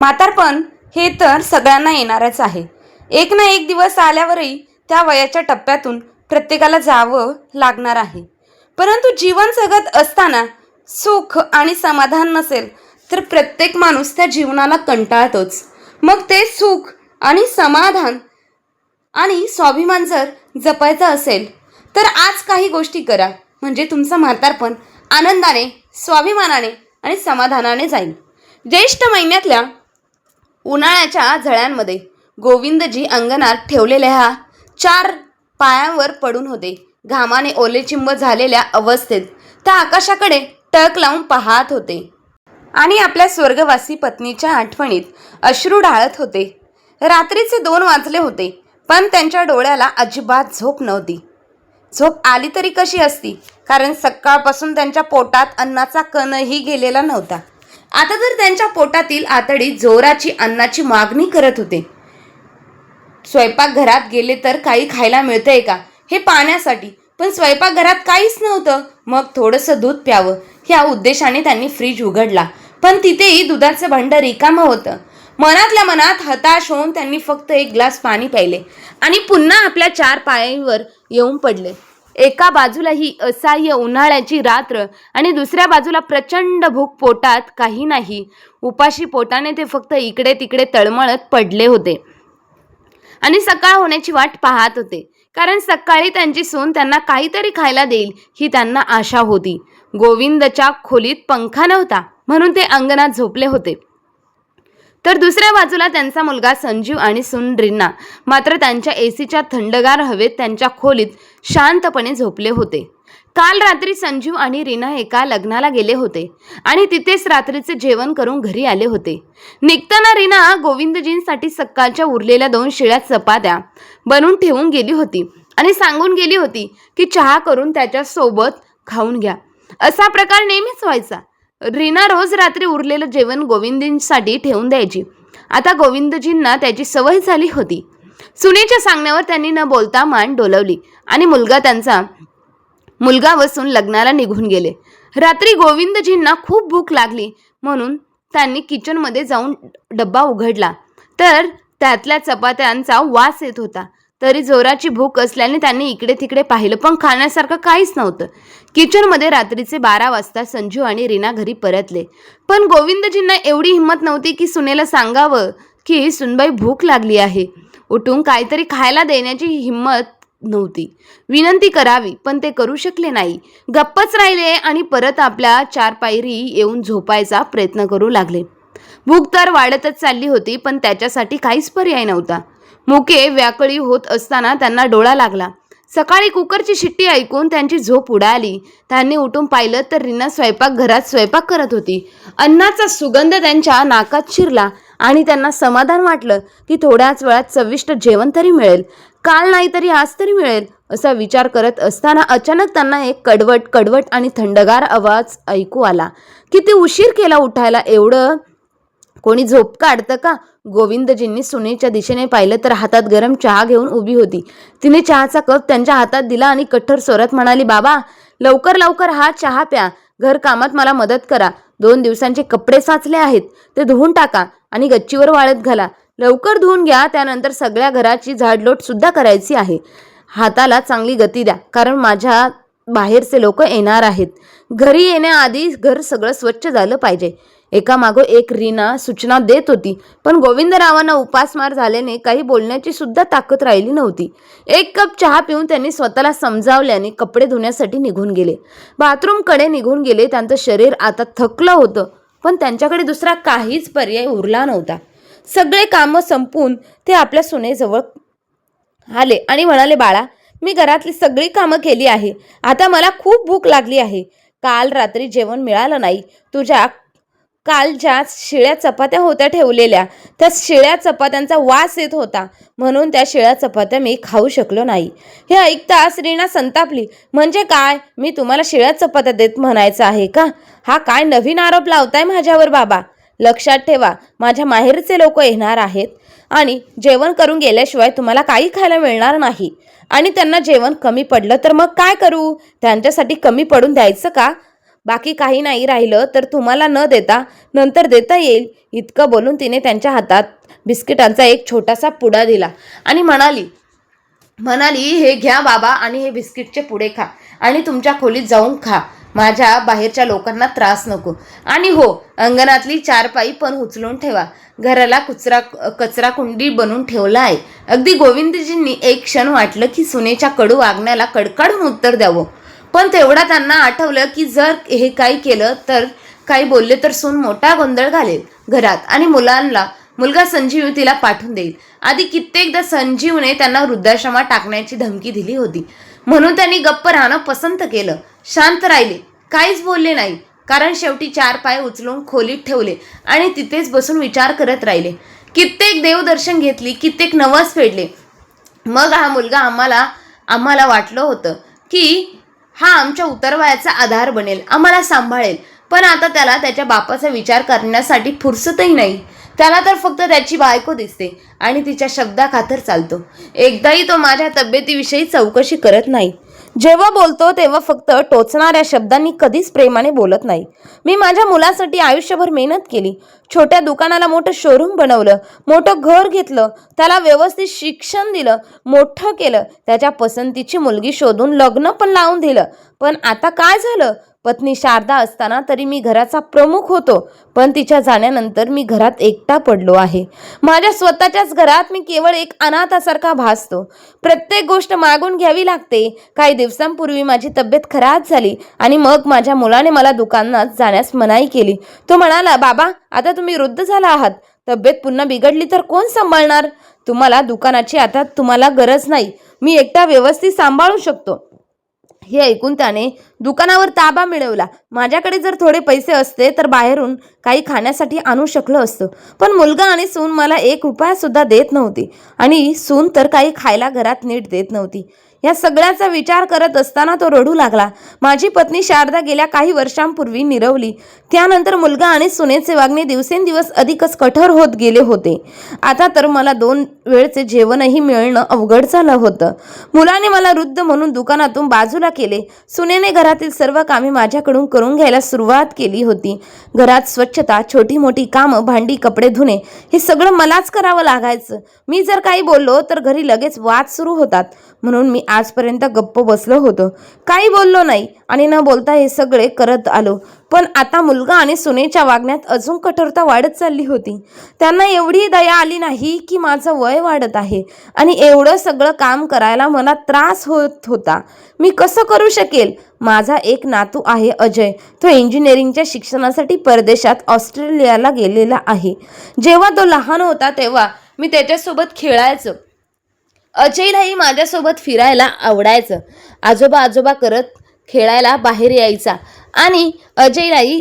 म्हातारपण हे तर सगळ्यांना येणारच आहे. एक ना एक दिवस आल्यावरही त्या वयाच्या टप्प्यातून प्रत्येकाला जावं लागणार आहे. परंतु जीवन जगत असताना सुख आणि समाधान नसेल तर प्रत्येक माणूस त्या जीवनाला कंटाळतोच. मग ते सुख आणि समाधान आणि स्वाभिमान जर जपायचा असेल तर आज काही गोष्टी करा, म्हणजे तुमचं म्हातारपण आनंदाने, स्वाभिमानाने आणि समाधानाने जाईल. ज्येष्ठ महिन्यातल्या उन्हाळ्याच्या झळ्यांमध्ये गोविंदजी अंगणात ठेवलेल्या 4 पायांवर पडून होते. घामाने ओलेचिंब झालेल्या अवस्थेत त्या आकाशाकडे टक लावून पाहत होते आणि आपल्या स्वर्गवासी पत्नीच्या आठवणीत अश्रू ढाळत होते. रात्रीचे 2 वाजले होते, पण त्यांच्या डोळ्याला अजिबात झोप नव्हती. झोप आली तरी कशी असती, कारण सकाळपासून त्यांच्या पोटात अन्नाचा कणही गेलेला नव्हता. आता तर त्यांच्या पोटातील आतडी जोराची अन्नाची मागणी करत होते. स्वयंपाकघरात गेले तर काही खायला मिळतंय का हे पाहण्यासाठी, पण स्वयंपाकघरात काहीच नव्हतं. मग थोडंसं दूध प्यावं ह्या उद्देशाने त्यांनी फ्रीज उघडला, पण तिथेही दुधाचं भांडं रिकामं होतं. मनातल्या मनात हताश होऊन त्यांनी फक्त 1 ग्लास पाणी प्यायले आणि पुन्हा आपल्या 4 पायांवर येऊन पडले. एका बाजूला ही असह्य उन्हाळ्याची रात्र आणि दुसऱ्या बाजूला प्रचंड भूक, पोटात काही नाही. उपाशी पोटाने ते फक्त इकडे तिकडे तळमळत पडले होते आणि सकाळ होण्याची वाट पाहत होते, कारण सकाळी त्यांची सून त्यांना काहीतरी खायला देईल ही त्यांना आशा होती. गोविंदच्या खोलीत पंखा नव्हता, म्हणून ते अंगणात झोपले होते. तर दुसऱ्या बाजूला त्यांचा मुलगा संजीव आणि सून रीना मात्र त्यांच्या एसीच्या थंडगार हवेत त्यांच्या खोलीत शांतपणे झोपले होते. काल रात्री संजीव आणि रीना एका लग्नाला गेले होते आणि तिथेच रात्रीचे जेवण करून घरी आले होते. निघताना रीना गोविंदजींसाठी सकाळच्या उरलेल्या 2 शिळ्या चपात्या बनवून ठेवून गेली होती आणि सांगून गेली होती की चहा करून त्याच्यासोबत खाऊन घ्या. असा प्रकार नेहमीच व्हायचा. रीना रोज रात्री उरलेलं जेवण गोविंदजींसाठी ठेवून द्यायची. आता गोविंदजींना त्याची सवय झाली होती. सुनेच्या सांगण्यावर त्यांनी न बोलता मान डोलवली आणि मुलगा व सून लग्नाला निघून गेले. रात्री गोविंदजींना खूप भूक लागली, म्हणून त्यांनी किचनमध्ये जाऊन डब्बा उघडला तर त्यातल्या चपात्यांचा वास येत होता. तरी जोराची भूक असल्याने त्यांनी इकडे तिकडे पाहिलं, पण खाण्यासारखं काहीच नव्हतं. किचनमध्ये रात्रीचे 12 वाजता संजू आणि रीना घरी परतले, पण गोविंदजींना एवढी हिंमत नव्हती की सुनेला सांगावं की सुनबाई भूक लागली आहे. उठून काहीतरी खायला देण्याची हिंमत नव्हती. विनंती करावी, पण ते करू शकले नाही. गप्पच राहिले आणि परत आपल्या 4 पायरी येऊन झोपायचा प्रयत्न करू लागले. भूक तर वाढतच चालली होती, पण त्याच्यासाठी काहीच पर्याय नव्हता. मुके व्याकुळी होत असताना त्यांना डोळा लागला. सकाळी कुकरची शिट्टी ऐकून त्यांची झोप उडाली. त्यांनी उठून पाहिलं तर रीना स्वयंपाकघरात स्वयंपाक करत होती. अन्नाचा सुगंध त्यांच्या नाकात शिरला आणि त्यांना समाधान वाटलं की थोड्याच वेळात चविष्ट जेवण तरी मिळेल. काल नाही तरी आज तरी मिळेल असा विचार करत असताना अचानक त्यांना एक कडवट आणि थंडगार आवाज ऐकू आला. किती उशीर केला उठायला, एवढं कोणी झोप काढतं का? गोविंदजींनी सुनेच्या दिशेने पाहिलं तर हातात गरम चहा घेऊन उभी होती. तिने चहाचा कप त्यांच्या हातात दिला आणि कठोर स्वरात म्हणाली, बाबा लवकर लवकर हा चहा प्या, घरकामात मला मदत करा. 2 दिवसांचे कपडे साचले आहेत, ते धुवून टाका आणि गच्चीवर वाळत घाला. लवकर धुवून घ्या, त्यानंतर सगळ्या घराची झाडलोट सुद्धा करायची आहे. हाताला चांगली गती द्या, कारण माझ्या बाहेरचे लोक येणार आहेत. घरी येण्याआधी घर सगळं स्वच्छ झालं पाहिजे. एकामागो एक रीना सूचना देत होती, पण गोविंदरावांना उपासमार झाल्याने काही बोलण्याची सुद्धा ताकद राहिली नव्हती. 1 कप चहा पिऊन त्यांनी स्वतःला समजावल्याने कपडे धुण्यासाठी निघून गेले. बाथरूमकडे निघून गेले. त्यांचं शरीर आता थकलं होतं, पण त्यांच्याकडे दुसरा काहीच पर्याय उरला नव्हता. सगळे कामं संपून ते आपल्या सुनेजवळ आले आणि म्हणाले, बाळा मी घरातली सगळी कामं केली आहे, आता मला खूप भूक लागली आहे. काल रात्री जेवण मिळालं नाही. तुझ्या काल ज्या शिळ्या चपात्या होत्या ठेवलेल्या, त्या शिळ्या चपात्यांचा वास येत होता, म्हणून त्या शिळ्या चपात्या मी खाऊ शकलो नाही. हे ऐकताच रीना संतापली. म्हणजे काय, मी तुम्हाला शिळ्या चपात्या देत म्हणायचं आहे का? हा काय नवीन आरोप लावताय माझ्यावर बाबा? लक्षात ठेवा, माझ्या माहेरचे लोक येणार आहेत आणि जेवण करून गेल्याशिवाय तुम्हाला काही खायला मिळणार नाही. आणि त्यांना जेवण कमी पडलं तर मग काय करू? त्यांच्यासाठी कमी पडून द्यायचं का? बाकी काही नाही राहिलं तर तुम्हाला न देता नंतर देता येईल. इतकं बोलून तिने त्यांच्या हातात बिस्किटांचा एक छोटासा पुडा दिला आणि म्हणाली हे घ्या बाबा आणि हे बिस्किटचे पुडे खा आणि तुमच्या खोलीत जाऊन खा. माझ्या बाहेरच्या लोकांना त्रास नको. आणि हो, अंगणातली चारपाई पण उचलून ठेवा. घराला कचरा कुंडी बनवून ठेवला आहे. अगदी गोविंदजींनी एक क्षण वाटलं की सुनेच्या कडू वागण्याला कडकाडून उत्तर द्यावं, पण तेवढा त्यांना आठवलं की जर हे काही केलं तर काही बोलले तर सून मोठा गोंधळ घालेल घरात आणि मुलगा संजीव तिला पाठवून देईल. आधी कित्येकदा संजीवने त्यांना वृद्धाश्रमात टाकण्याची धमकी दिली होती, म्हणून त्यांनी गप्प राहणं पसंत केलं. शांत राहिले, काहीच बोलले नाही, कारण शेवटी 4 पाय उचलून खोलीत ठेवले आणि तिथेच बसून विचार करत राहिले. कित्येक देवदर्शन घेतली, कित्येक नवस फेडले. मग हा मुलगा आम्हाला वाटलं होतं की हा आमच्या उतरवयाचा आधार बनेल, आम्हाला सांभाळेल. पण आता त्याला त्याच्या बापाचा विचार करण्यासाठी फुरसतही नाही. त्याला तर फक्त त्याची बायको दिसते आणि तिच्या शब्दाखातर चालतो. एकदाही तो माझ्या तब्येतीविषयी चौकशी करत नाही. जेव्हा बोलतो तेव्हा फक्त टोचणाऱ्या शब्दांनी कधीच प्रेमाने बोलत नाही. मी माझ्या मुलासाठी आयुष्यभर मेहनत केली. छोट्या दुकानाला मोठं शोरूम बनवलं, मोठं घर घेतलं, त्याला व्यवस्थित शिक्षण दिलं, मोठं केलं, त्याच्या पसंतीची मुलगी शोधून लग्न पण लावून दिलं. पण आता काय झालं? पत्नी शारदा असताना तरी मी घराचा प्रमुख होतो, पण तिच्या जाण्यानंतर मी घरात एकटा पडलो आहे. माझ्या स्वतःच्याच घरात मी केवळ एक अनाथासारखा भासतो. प्रत्येक गोष्ट मागून घ्यावी लागते. काही दिवसांपूर्वी माझी तब्येत खराब झाली आणि मग माझ्या मुलाने मला दुकानात जाण्यास मनाई केली. तो म्हणाला, बाबा आता तुम्ही वृद्ध झाला आहात, तब्येत पुन्हा बिघडली तर कोण सांभाळणार? दुकानाची आता तुम्हाला गरज नाही, मी एकटा व्यवस्थित सांभाळू शकतो. हे ऐकून त्याने दुकानावर ताबा मिळवला. माझ्याकडे जर थोडे पैसे असते तर बाहेरून काही खाण्यासाठी आणू शकलो असतो, पण मुलगा आणि सून मला 1 रुपया सुद्धा देत नव्हती आणि सून तर काही खायला घरात नीट देत नव्हती. या सगळ्याचा विचार करत असताना तो रडू लागला. माझी पत्नी शारदा गेल्या काही वर्षांपूर्वी निरवली. त्यानंतर मुलगा आणि सुनेचे वागणे दिवसेंदिवस अधिकच कठोर होत गेले होते. आता तर मला 2 वेळचे जेवणही मिळणं अवघड झालं होतं. मुलाने मला वृद्ध म्हणून दुकानातून बाजूला केले. सुनेने घरातील सर्व कामे माझ्याकडून करून घ्यायला सुरुवात केली होती. घरात स्वच्छता, छोटी मोठी कामं, भांडी, कपडे धुणे हे सगळं मलाच करावं लागायचं. मी जर काही बोललो तर घरी लगेच वाद सुरू होतात, म्हणून मी आजपर्यंत गप्प बसलो होतो, काही बोललो नाही आणि न बोलता हे सगळे करत आलो. पण आता मुलगा आणि सुनेच्या वागण्यात अजून कठोरता वाढत चालली होती. त्यांना एवढी दया आली नाही की माझं वय वाढत आहे आणि एवढं सगळं काम करायला मला त्रास होत होता. मी कसं करू शकेल? माझा एक नातू आहे अजय, तो इंजिनिअरिंगच्या शिक्षणासाठी परदेशात ऑस्ट्रेलियाला गेलेला आहे. जेव्हा तो लहान होता तेव्हा मी त्याच्यासोबत खेळायचो. अजयलाही माझ्यासोबत फिरायला आवडायचं. आजोबा करत खेळायला बाहेर यायचा आणि अजयलाही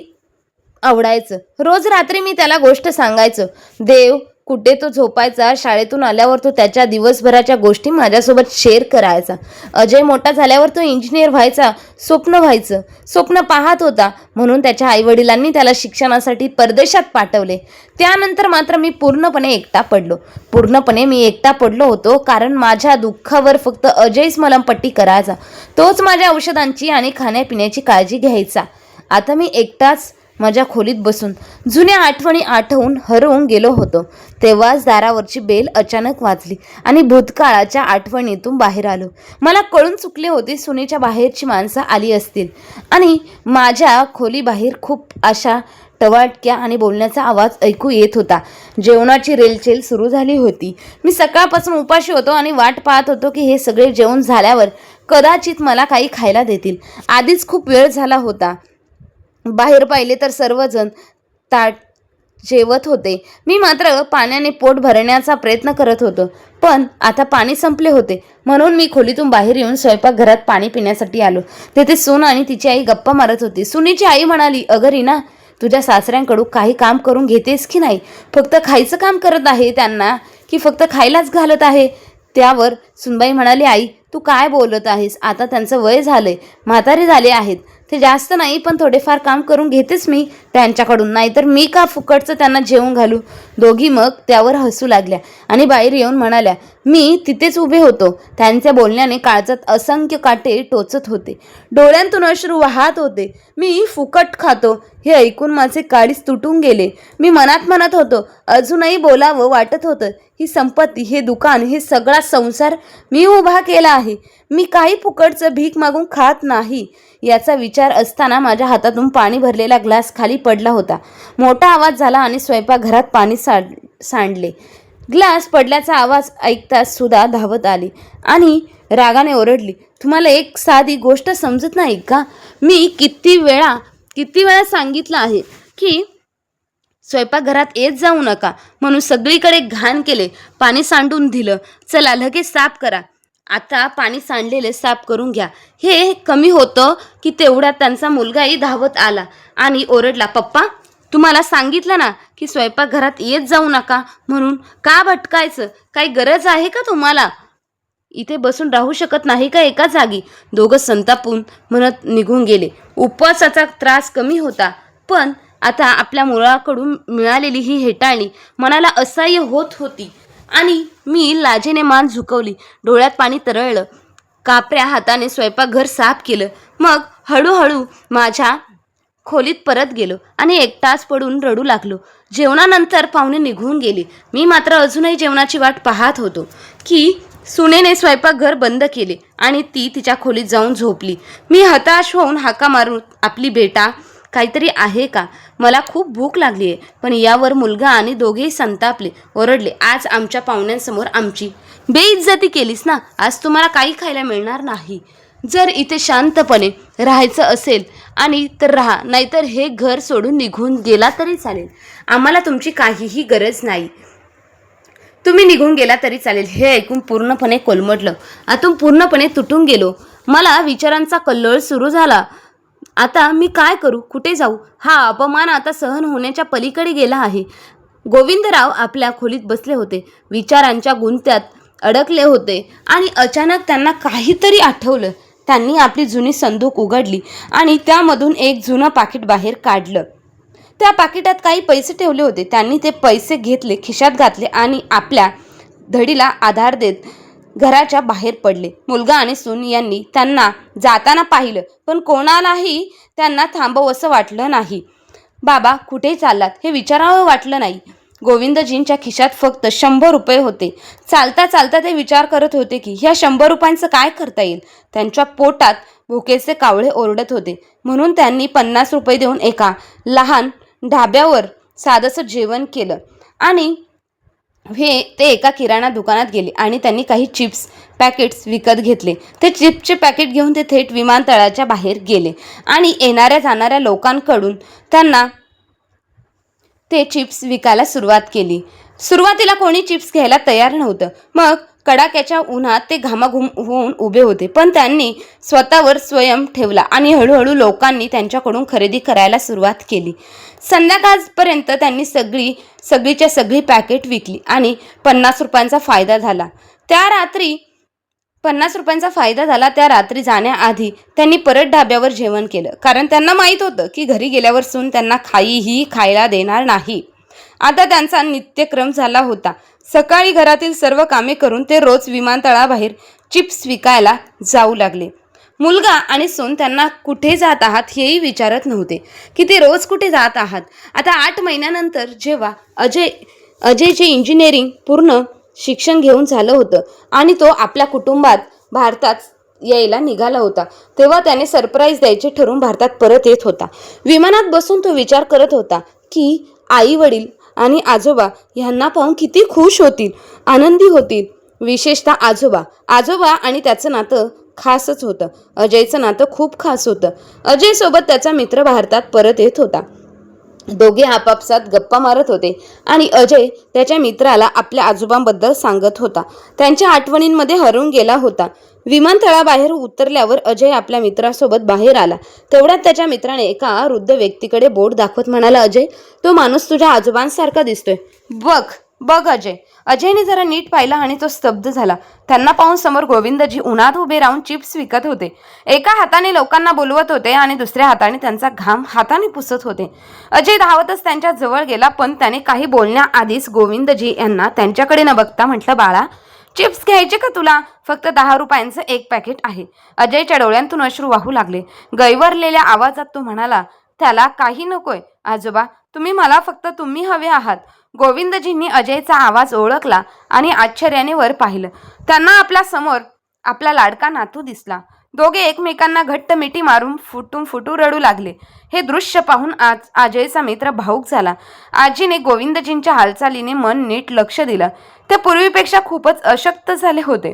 आवडायचं. रोज रात्री मी त्याला गोष्ट सांगायचो. देव कुठे तो झोपायचा. शाळेतून आल्यावर तो त्याच्या दिवसभराच्या गोष्टी माझ्यासोबत शेअर करायचा. अजय मोठा झाल्यावर तो इंजिनियर व्हायचा स्वप्न पाहत होता, म्हणून त्याच्या आईवडिलांनी त्याला शिक्षणासाठी परदेशात पाठवले. त्यानंतर मात्र मी पूर्णपणे एकटा पडलो होतो, कारण माझ्या दुःखावर फक्त अजयच मलमपट्टी करायचा. तोच माझ्या औषधांची आणि खाण्यापिण्याची काळजी घ्यायचा. आता मी एकटाच माझ्या खोलीत बसून जुन्या आठवणी आठवून हरवून गेलो होतो. तेव्हाच दारावरची बेल अचानक वाजली आणि भूतकाळाच्या आठवणीतून बाहेर आलो. मला कळून चुकले होते, सुनेच्या बाहेरची माणसं आली असतील आणि माझ्या खोलीबाहेर खूप अशा टवाटक्या आणि बोलण्याचा आवाज ऐकू येत होता. जेवणाची रेलचेल सुरू झाली होती. मी सकाळपासून उपाशी होतो आणि वाट पाहत होतो की हे सगळे जेवण झाल्यावर कदाचित मला काही खायला देतील. आधीच खूप वेळ झाला होता. बाहेर पाहिले तर सर्वजण ताट जेवत होते. मी मात्र पाण्याने पोट भरण्याचा प्रयत्न करत होतो, पण आता पाणी संपले होते. म्हणून मी खोलीतून बाहेर येऊन स्वयंपाकघरात पाणी पिण्यासाठी आलो. तेथे सून आणि तिची आई गप्पा मारत होती. सुनेची आई म्हणाली, अगं रीना, तुझ्या सासऱ्यांकडून काही काम करून घेतेस की नाही? फक्त खायचं काम करत आहे त्यांना की फक्त खायलाच घालत आहे? त्यावर सुनबाई म्हणाली, आई तू काय बोलत आहेस? आता त्यांचं वय झालंय, म्हातारे झाले आहेत, ते जास्त नाही पण थोडेफार काम करून घेतेच मी. त्यांच्याकडून, नाहीतर मी का फुकटचं त्यांना जेवून घालू. दोघी मग त्यावर हसू लागल्या आणि बाहेर येऊन म्हणाल्या, मी तिथेच उभे होतो. त्यांच्या बोलण्याने काळजात असंख्य काटे टोचत होते, डोळ्यांतून अश्रू वाहत होते. मी फुकट खातो हे ऐकून माझे काळीज तुटून गेले. मी मनात म्हणत होतो, अजूनही बोलावं वाटत होतं. ही संपत्ती, हे दुकान, हे सगळा संसार मी उभा केला आहे. मी काही फुकटचं भीक मागून खात नाही. याचा विचार असताना माझ्या हातातून पाणी भरलेला ग्लास खाली पडला होता. मोठा आवाज झाला आणि स्वयंपाकघरात पाणी सांडले. ग्लास पडल्याचा आवाज ऐकताच सुधा धावत आली आणि रागाने ओरडली, तुम्हाला एक साधी गोष्ट समजत नाही का? मी किती वेळा सांगितलं आहे की स्वयंपाकघरात येत जाऊ नका म्हणून. सगळीकडे घाण केले, पाणी सांडून दिलं. चला लगेच साफ करा. आता पाणी सांडलेले साफ करून घ्या. हे कमी होतं की तेवढ्यात त्यांचा मुलगाही धावत आला आणि ओरडला, पप्पा तुम्हाला सांगितलं ना की स्वयंपाकघरात येत जाऊ नका म्हणून. का भटकायचं? काही गरज आहे का तुम्हाला? इथे बसून राहू शकत नाही का एका जागी? दोघं संतापून म्हणत निघून गेले. उपवासाचा त्रास कमी होता, पण आता आपल्या मुलाकडून मिळालेली ही हेटाळणी मनाला असह्य होत होती आणि मी लाजेने मान झुकवली. डोळ्यात पाणी तरळलं. कापऱ्या हाताने स्वयंपाकघर साफ केलं. मग हळूहळू माझ्या खोलीत परत गेलो आणि एकटाच पडून रडू लागलो. जेवणानंतर पाहुणे निघून गेले. मी मात्र अजूनही जेवणाची वाट पाहत होतो की सुनेने स्वयंपाकघर बंद केले आणि ती तिच्या खोलीत जाऊन झोपली. मी हताश होऊन हाका मारून, आपली बेटा काहीतरी आहे का? मला खूप भूक लागली आहे. पण यावर मुलगा आणि दोघेही संतापले, ओरडले, आज आमच्या पाहुण्यांसमोर आमची बेइज्जती केलीस ना, आज तुम्हाला काही खायला मिळणार नाही. जर इथे शांतपणे राहायचं असेल आणि तर राहा, नाहीतर हे घर सोडून निघून गेला तरी चालेल. आम्हाला तुमची काहीही गरज नाही. तुम्ही निघून गेला तरी चालेल. हे ऐकून पूर्णपणे कोलमडलं. आतून पूर्णपणे तुटून गेलो. मला विचारांचा कल्लोळ सुरू झाला. आता मी काय करू? कुठे जाऊ? हा अपमान आता सहन होण्याच्या पलीकडे गेला आहे. गोविंदराव आपल्या खोलीत बसले होते, विचारांच्या गुंत्यात अडकले होते आणि अचानक त्यांना काहीतरी आठवलं. त्यांनी आपली जुनी संदूक उघडली आणि त्यामधून एक जुनं पाकिट बाहेर काढलं. त्या पाकिटात काही पैसे ठेवले होते. त्यांनी ते पैसे घेतले, खिशात घातले आणि आपल्या धडीला आधार देत घराच्या बाहेर पडले. मुलगा आणि सून यांनी त्यांना जाताना पाहिलं, पण कोणालाही त्यांना थांबवसं वाटलं नाही. बाबा कुठे चाललात हे विचारावं वाटलं नाही. गोविंदजींच्या खिशात फक्त 100 रुपये होते. चालता चालता ते विचार करत होते की ह्या 100 रुपयांचं काय करता येईल. त्यांच्या पोटात भुकेचे कावळे ओरडत होते, म्हणून त्यांनी 50 रुपये देऊन एका लहान ढाब्यावर साधंसं जेवण केलं आणि ते एका किराणा दुकानात गेले आणि त्यांनी काही चिप्स पॅकेट्स विकत घेतले. ते चिप्सचे पॅकेट घेऊन ते थेट विमानतळाच्या बाहेर गेले आणि येणाऱ्या जाणाऱ्या लोकांकडून त्यांना ते चिप्स विकायला सुरुवात केली. सुरुवातीला कोणी चिप्स घ्यायला तयार नव्हतं. मग कडाक्याच्या उन्हात ते घामाघूम होऊन उभे होते, पण त्यांनी स्वतःवर स्वयं ठेवला आणि हळूहळू लोकांनी त्यांच्याकडून खरेदी करायला सुरुवात केली. संध्याकाळपर्यंत त्यांनी सगळीच्या सगळी पॅकेट विकली आणि 50 रुपयांचा फायदा झाला. त्या रात्री जाण्याआधी त्यांनी परत ढाब्यावर जेवण केलं, कारण त्यांना माहीत होतं की घरी गेल्यावर सून त्यांना काहीही खायला देणार नाही. आता त्यांचा नित्यक्रम झाला होता. सकाळी घरातील सर्व कामे करून ते रोज विमानतळाबाहेर चिप्स विकायला जाऊ लागले. मुलगा आणि सून त्यांना कुठे जात आहात हेही विचारत नव्हते की ते रोज कुठे जात आहात. आता 8 महिन्यानंतर जेव्हा अजयचे इंजिनिअरिंग पूर्ण शिक्षण घेऊन झालं होतं आणि तो आपल्या कुटुंबात भारतात यायला निघाला होता, तेव्हा त्याने सरप्राईज द्यायचे ठरवून भारतात परत येत होता. विमानात बसून तो विचार करत होता की आई वडील आणि आजोबा यांना पाहून किती खुश होतील, आनंदी होतील. विशेषतः आजोबा आणि त्याचं नातं खासच होतं. अजयचं नातं खूप खास होतं. अजयसोबत त्याचा मित्र भारतात परत येत होता. दोघे आपापसात गप्पा मारत होते आणि अजय त्याच्या मित्राला आपल्या आजोबांबद्दल सांगत होता. त्यांच्या आठवणींमध्ये हरवून गेला होता. विमानतळाबाहेर उतरल्यावर अजय आपल्या मित्रासोबत बाहेर आला. तेवढ्यात त्याच्या मित्राने एका वृद्ध व्यक्तीकडे बोट दाखवत म्हणाला, अजय, तो माणूस तुझ्या आजोबांसारखा दिसतोय. बघ बघ अजय. अजयने जरा नीट पाहिलं आणि तो स्तब्ध झाला. त्यांना पाहून समोर गोविंदजी उन्हात उभे राहून चिप्स विकत होते. एका हाताने लोकांना बोलवत होते आणि दुसऱ्या हाताने त्यांचा घाम हाताने पुसत होते. अजय धावतच त्यांच्या जवळ गेला, पण त्याने काही बोलण्याआधीच गोविंदजी यांना त्यांच्याकडे न बघता म्हटलं, बाळा, चिप्स घ्यायचे का तुला? फक्त 10 रुपयांचं एक पॅकेट आहे. अजयच्या डोळ्यांतून अश्रू वाहू लागले. गैवरलेल्या आवाजात तो म्हणाला, त्याला काही नकोय आजोबा, मला फक्त तुम्ही हवे आहात. गोविंदजींनी अजयचा आवाज ओळखला आणि आश्चर्याने वर पाहिलं. त्यांना आपल्या समोर आपला लाडका नातू दिसला. दोघे एकमेकांना घट्ट मिठी मारून फुटू रडू लागले. हे दृश्य पाहून अजयचा मित्र भावूक झाला. आजीने गोविंदजींच्या हालचालीने मन नीट लक्ष दिलं. ते पूर्वीपेक्षा खूपच अशक्त झाले होते.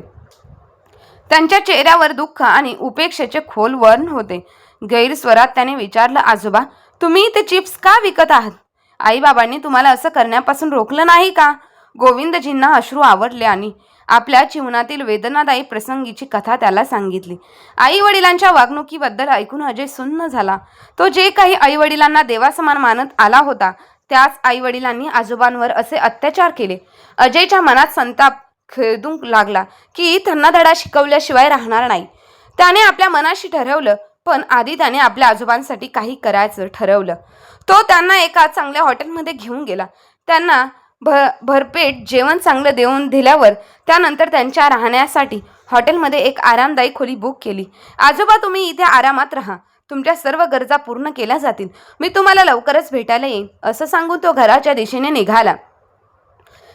त्यांच्या चेहऱ्यावर दुःख आणि उपेक्षेचे खोल वर्ण होते. गैरस्वरात त्याने विचारलं, आजोबा, तुम्ही ते चिप्स का विकत आहात? आईबाबांनी तुम्हाला असं करण्यापासून रोखलं नाही का? गोविंदजींना अश्रू आवडले आणि आपल्या जीवनातील वेदनादायी प्रसंगीची कथा त्याला सांगितली. आई वडिलांच्या वागणुकीबद्दल ऐकून अजय सुन्न झाला. तो जे काही आई वडिलांना देवासमान मानत आला होता, त्याच आई वडिलांनी आजोबांवर असे अत्याचार केले. अजयच्या मनात संताप खेळू लागला की त्यांना धडा शिकवल्याशिवाय राहणार नाही. त्याने आपल्या मनाशी ठरवलं, पण आधी त्याने आपल्या आजोबांसाठी काही करायचं ठरवलं. तो त्यांना एका चांगल्या हॉटेलमध्ये घेऊन गेला. त्यांना भरपेट जेवण चांगलं देऊन दिल्यावर त्यानंतर त्यांच्या राहण्यासाठी हॉटेलमध्ये एक आरामदायी खोली बुक केली. आजोबा, तुम्ही इथे आरामात राहा. तुमच्या सर्व गरजा पूर्ण केल्या जातील. मी तुम्हाला लवकरच भेटायला येईन, असं सांगून तो घराच्या दिशेने निघाला.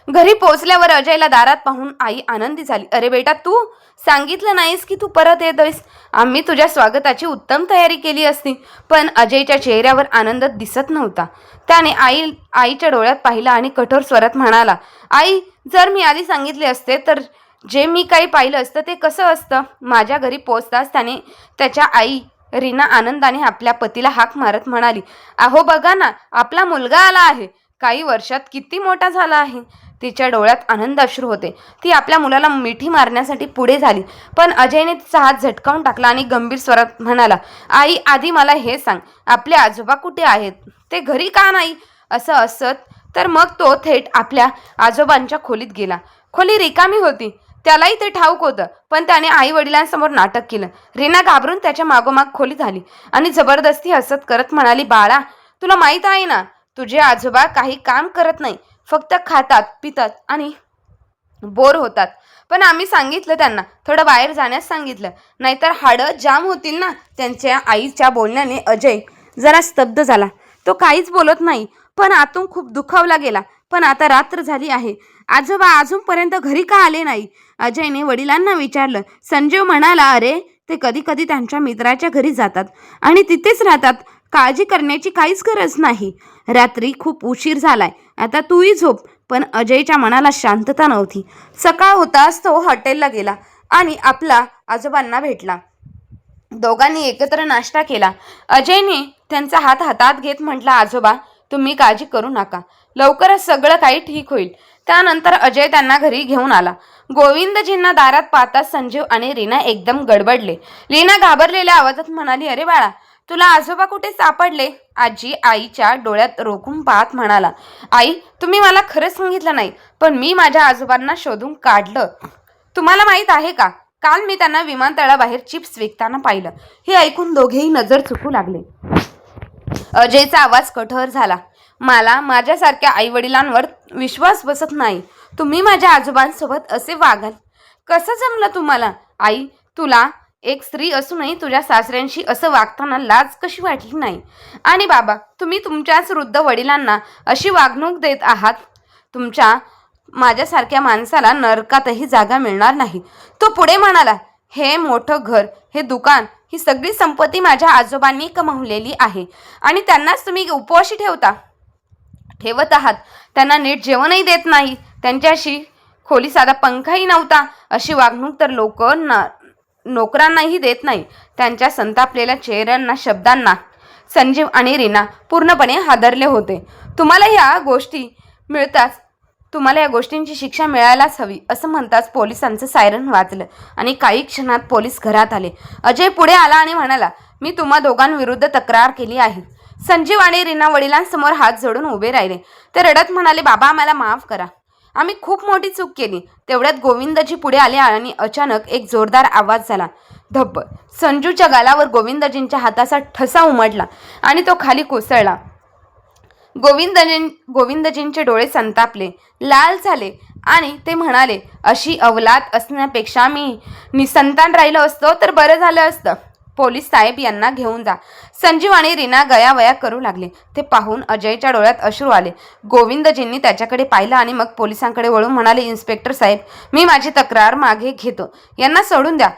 घरी पोहोचल्यावर अजयला दारात पाहून आई आनंदी झाली. अरे बेटा, तू सांगितलं नाहीस की तू परत येतोयस? आम्ही तुझ्या स्वागताची उत्तम तयारी केली असती. पण अजयच्या चेहऱ्यावर आनंद दिसत नव्हता. त्याने आईच्या डोळ्यात पाहिलं आणि कठोर स्वरात म्हणाला, आई, जर मी आधी सांगितले असते तर जे मी काही पाहिलं असतं ते कसं असतं? माझ्या घरी पोहोचताच त्याने त्याच्या आई रीना आनंदाने आपल्या पतीला हाक मारत म्हणाली, अहो बघा ना, आपला मुलगा आला आहे. काही वर्षात किती मोठा झाला आहे. तिच्या डोळ्यात आनंद अश्रू होते. ती आपल्या मुलाला मिठी मारण्यासाठी पुढे झाली, पण अजयने तिचा हात झटकावून टाकला आणि गंभीर स्वरात म्हणाला, आई, आधी मला हे सांग, आपले आजोबा कुठे आहेत? ते घरी का नाही? असं असत तर मग तो थेट आपल्या आजोबांच्या खोलीत गेला. खोली रिकामी होती. त्यालाही ते ठाऊक होतं, पण त्याने आई वडिलांसमोर नाटक केलं. रीना घाबरून त्याच्या मागोमाग खोलीत आली आणि जबरदस्ती हसत करत म्हणाली, बाळा, तुला माहीत आहे ना, तुझे आजोबा काही काम करत नाही, फक्त खातात, पितात आणि बोर होतात. पण आम्ही सांगितलं त्यांना, थोडं बाहेर जाण्यास सांगितलं, नाहीतर हाडं जाम होतील ना. त्यांच्या आईच्या बोलण्याने अजय जरा स्तब्ध झाला. तो काहीच बोलत नाही, पण आतून खूप दुखावला गेला. पण आता रात्र झाली आहे. आजोबा अजूनपर्यंत घरी का आले नाही? अजयने वडिलांना विचारलं. संजीव म्हणाला, अरे, ते कधी कधी त्यांच्या मित्राच्या घरी जातात आणि तिथेच राहतात. काळजी करण्याची काहीच गरज नाही. रात्री खूप उशीर झालाय, आता तूही झोप. पण अजयच्या मनाला शांतता नव्हती. सकाळ होताच तो हॉटेलला गेला आणि आपला आजोबांना भेटला. दोघांनी एकत्र नाश्ता केला. अजयने त्यांचा हात हातात घेत म्हटलं, आजोबा, तुम्ही काळजी करू नका, लवकरच सगळं काही ठीक होईल. त्यानंतर अजय त्यांना घरी घेऊन आला. गोविंदजींना दारात पाहताच संजीव आणि रीना एकदम गडबडले. रीना घाबरलेल्या आवाजात म्हणाली, अरे बाळा, तुला आजोबा कुठे सापडले? आजी आईच्या डोळ्यात रोखून पाहत म्हणाला, आई, तुम्ही मला खरंच सांगितलं नाही, पण मी माझ्या आजोबांना शोधून काढलं. तुम्हाला माहित आहे का, काल मी त्यांना विमानतळाबाहेर चिप्स विकताना पाहिलं. हे ऐकून दोघेही नजर चुकू लागले. अजयचा आवाज कठोर झाला, मला माझ्यासारख्या आई वडिलांवर विश्वास बसत नाही. तुम्ही माझ्या आजोबांसोबत असे वागाल? कसं जमलं तुम्हाला? आई, तुला एक स्त्री असूनही तुझ्या सासऱ्यांशी असं वागताना लाज कशी वाटली नाही? आणि बाबा, तुम्ही तुमच्याच वृद्ध वडिलांना अशी वागणूक देत आहात. माझ्यासारख्या माणसाला नरकातही जागा मिळणार नाही. तो पुढे म्हणाला, हे मोठं घर, हे दुकान, ही सगळी संपत्ती माझ्या आजोबांनी कमावलेली आहे आणि त्यांनाच तुम्ही उपवाशी ठेवत आहात. त्यांना नीट जेवणही देत नाही. त्यांच्याशी खोली साधा पंखाही नव्हता. अशी वागणूक तर नोकरांनाही देत नाही. त्यांच्या संतापलेल्या चेहऱ्यांना, शब्दांना संजीव आणि रीना पूर्णपणे हादरले होते. तुम्हाला या गोष्टींची शिक्षा मिळायलाच हवी, असं म्हणताच पोलिसांचं सायरन वाजलं आणि काही क्षणात पोलीस घरात आले. अजय पुढे आला आणि म्हणाला, मी तुम्हा दोघांविरुद्ध तक्रार केली आहे. संजीव आणि रीना वडिलांसमोर हात जोडून उभे राहिले. ते रडत म्हणाले, बाबा, आम्हाला माफ करा. आम्ही खूप मोठी चूक केली. तेवढ्यात गोविंदजी पुढे आले आणि अचानक एक जोरदार आवाज झाला. धप्प. संजूच्या गालावर गोविंदजींच्या हाताचा ठसा उमटला आणि तो खाली कोसळला. गोविंदजींचे डोळे संतापले, लाल झाले आणि ते म्हणाले, अशी अवलाद असण्यापेक्षा मी निसंतान राहिलो असतो तर बरं झालं असतं. पोलीस साहेब यांना घेऊन जा. संजीव आणि रीना गयावया करू लागले. ते पाहून अजयच्या डोळ्यात अश्रू आले. गोविंदजींनी त्याच्याकडे पाहिलं आणि मग पोलिसांकडे वळून म्हणाले, इन्स्पेक्टर साहेब, मी माझी तक्रार मागे घेतो. यांना सोडून द्या.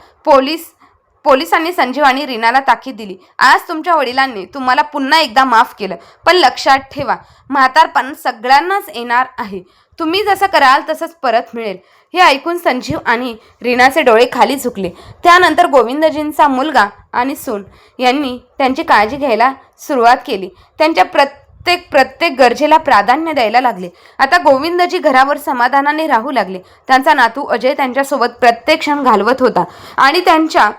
पोलिसांनी संजीव आणि रीनाला ताकीद दिली. आज तुमच्या वडिलांनी तुम्हाला पुन्हा एकदा माफ केलं, पण लक्षात ठेवा, म्हातारपण सगळ्यांनाच येणार आहे. तुम्ही जसं कराल तसंच परत मिळेल. हे ऐकून संजीव आणि रीनाचे डोळे खाली झुकले. त्यानंतर गोविंदजींचा मुलगा आणि सून यांनी त्यांची काळजी घ्यायला सुरुवात केली. त्यांच्या प्रत्येक गरजेला प्राधान्य द्यायला लागले. आता गोविंदजी घरावर समाधानाने राहू लागले. त्यांचा नातू अजय त्यांच्यासोबत प्रत्येक क्षण घालवत होता आणि त्यांच्या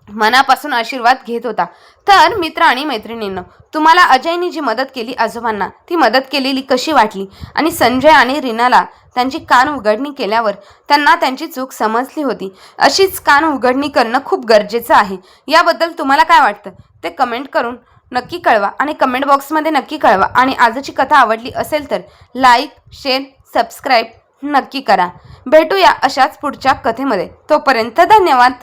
मनापासून आशीर्वाद घेत होता. तर मित्र आणि मैत्रिणींनो, तुम्हाला अजयनी जी मदत केली आजोबांना, ती मदत केलेली कशी वाटली? आणि संजय आणि रीनाला त्यांची कान उघडणी केल्यावर त्यांना त्यांची चूक समजली होती. अशीच कान उघडणी करणं खूप गरजेचं आहे. याबद्दल तुम्हाला काय वाटतं ते कमेंट करून नक्की कळवा आणि कमेंट बॉक्समध्ये नक्की कळवा. आणि आजची कथा आवडली असेल तर लाईक, शेअर, सबस्क्राईब नक्की करा. भेटूया अशाच पुढच्या कथेमध्ये. तोपर्यंत धन्यवाद.